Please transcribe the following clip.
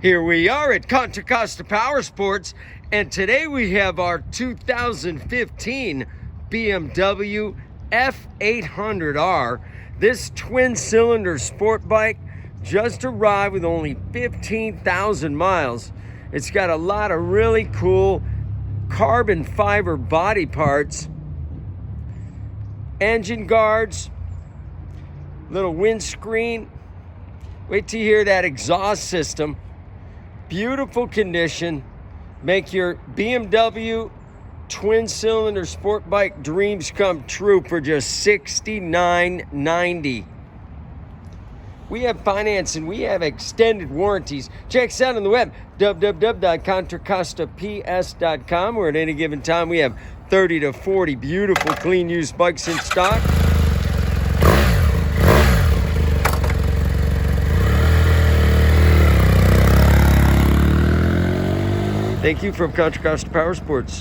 Here we are at Contra Costa Powersports, and today we have our 2015 BMW F800R. This twin-cylinder sport bike just arrived with only 15,000 miles. It's got a lot of really cool carbon fiber body parts, engine guards, little windscreen. Wait till you hear that exhaust system. Beautiful condition. Make your BMW twin-cylinder sport bike dreams come true for just $69.90. We have financing. We have extended warranties. Check us out on the web, www.contracostaps.com, where at any given time we have 30 to 40 beautiful, clean used bikes in stock. Thank you from Contra Costa Powersports.